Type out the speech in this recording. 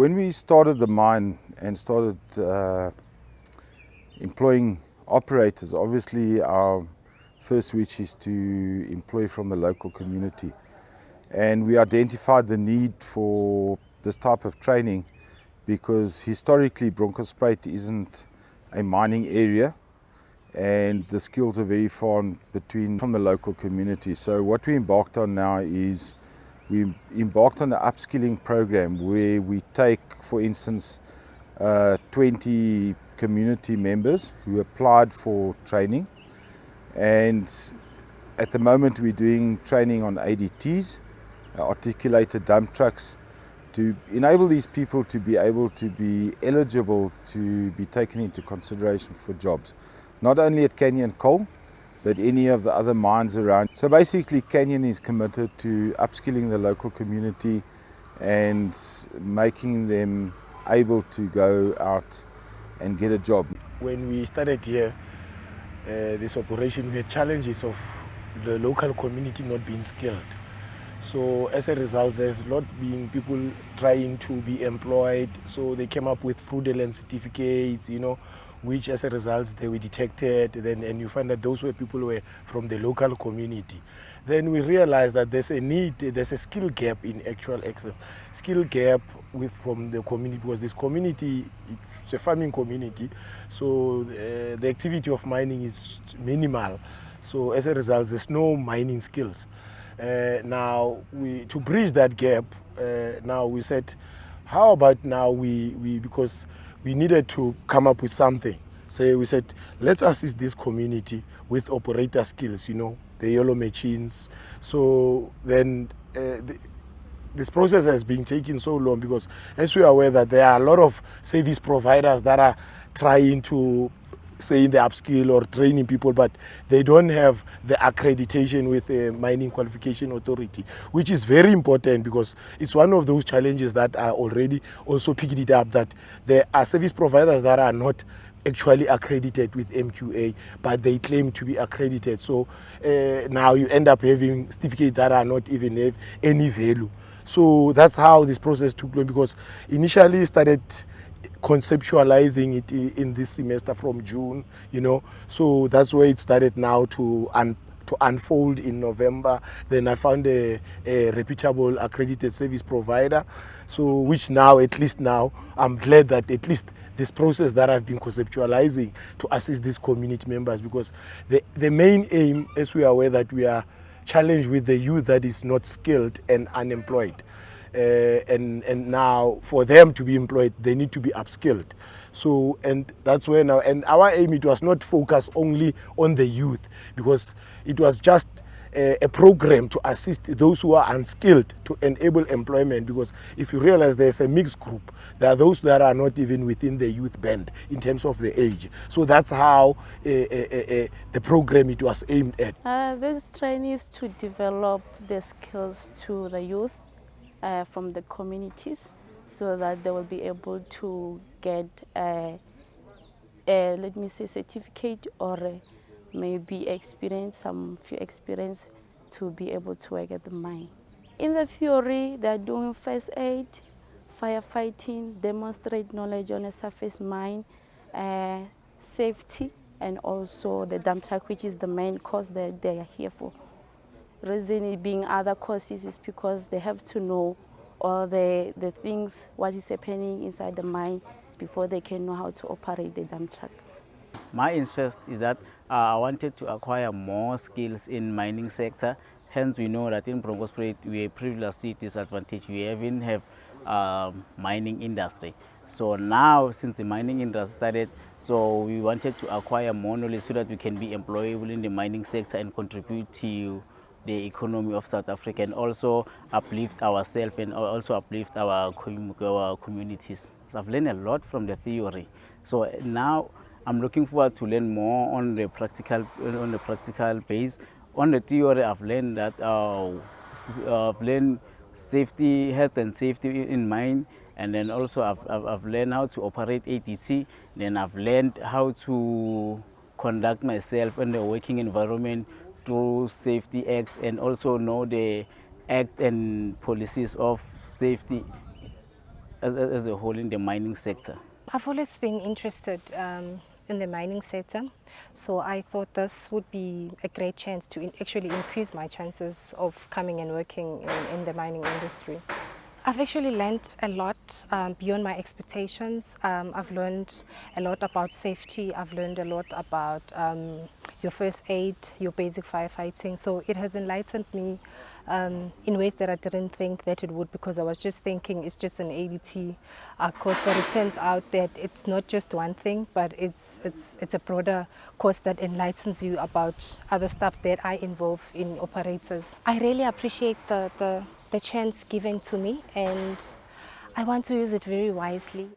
When we started the mine and started employing operators, obviously our first wish is to employ from the local community. And we identified the need for this type of training because historically Bronkhorstspruit isn't a mining area and the skills are very far between from the local community. So what we embarked on now is we embarked on an upskilling program where we take, for instance, 20 community members who applied for training, and at the moment we're doing training on ADTs, articulated dump trucks, to enable these people to be able to be eligible to be taken into consideration for jobs, not only at Khanye Colliery, but any of the other mines around. So basically Khanye is committed to upskilling the local community and making them able to go out and get a job. When we started here, this operation, we had challenges of the local community not being skilled. So as a result, there's a lot being people trying to be employed. So they came up with fraudulent certificates, which as a result they were detected. And you find that those were people who were from the local community. Then we realized that there's a skill gap in actual access. Skill gap from the community, because this community, it's a farming community, so the activity of mining is minimal. So as a result, there's no mining skills. Now, to bridge that gap, now we said, how about now because we needed to come up with something. So we said, let's assist this community with operator skills, the yellow machines. So then this process has been taking so long because as we are aware that there are a lot of service providers that are trying to say the upskill or training people, but they don't have the accreditation with the Mining Qualification Authority, which is very important because it's one of those challenges that are already also picked it up, that there are service providers that are not actually accredited with MQA, but they claim to be accredited. So now you end up having certificates that are not even have any value. So that's how this process took place, because initially started conceptualizing it in this semester from June, so that's where it started now to unfold in November. Then I found a reputable accredited service provider, so which now, at least now, I'm glad that at least this process that I've been conceptualizing to assist these community members, because the main aim, as we are aware that we are challenged with the youth that is not skilled and unemployed. And now for them to be employed, they need to be upskilled. So, and that's where now, and our aim, it was not focused only on the youth, because it was just a program to assist those who are unskilled to enable employment, because if you realize there's a mixed group, there are those that are not even within the youth band in terms of the age. So that's how the program it was aimed at. This training is to develop the skills to the youth from the communities, so that they will be able to get let me say certificate or maybe some few experience to be able to work at the mine. In the theory, they're doing first aid, firefighting, demonstrate knowledge on a surface mine, safety, and also the dump truck, which is the main course that they are here for. Reason being other courses is because they have to know all the things, what is happening inside the mine before they can know how to operate the dump truck. My interest is that I wanted to acquire more skills in mining sector. Hence, we know that in Bronkhorstspruit we are previously disadvantaged. We even have mining industry. So now, since the mining industry started, so we wanted to acquire more knowledge so that we can be employable in the mining sector and contribute to the economy of South Africa, and also uplift ourselves and also uplift our communities. I've learned a lot from the theory. So now I'm looking forward to learn more on the practical base. On the theory, I've learned that I've learned safety, health and safety in mine, and then also I've learned how to operate ADT. Then I've learned how to conduct myself in the working environment through safety acts, and also know the act and policies of safety as a whole in the mining sector? I've always been interested in the mining sector, so I thought this would be a great chance to actually increase my chances of coming and working in the mining industry. I've actually learned a lot beyond my expectations. I've learned a lot about safety. I've learned a lot about your first aid, your basic firefighting. So it has enlightened me in ways that I didn't think that it would, because I was just thinking it's just an ADT course. But it turns out that it's not just one thing, but it's a broader course that enlightens you about other stuff that I involve in operators. I really appreciate the chance given to me, and I want to use it very wisely.